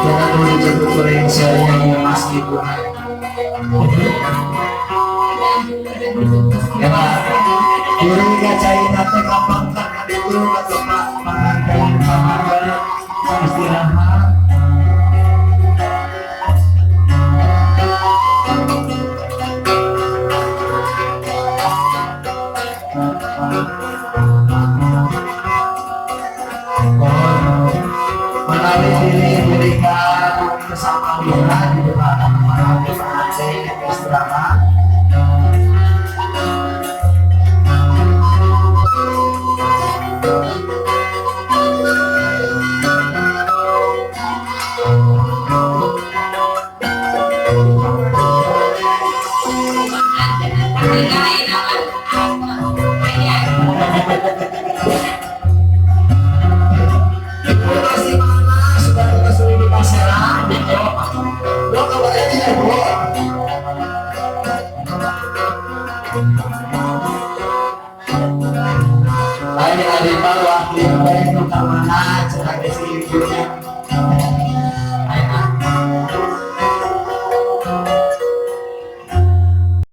Jangan dulu dijemput oleh saya ya Mas Ibu. Ya Pak, dulu ngajain nanti kapan kan itu atau Pak pengantin pengantin istirahat. Melalui diberikan bersama kita di depan pengantin istirahat. Adik-adik baru aktif baik untuk mana cetak isi ibunya.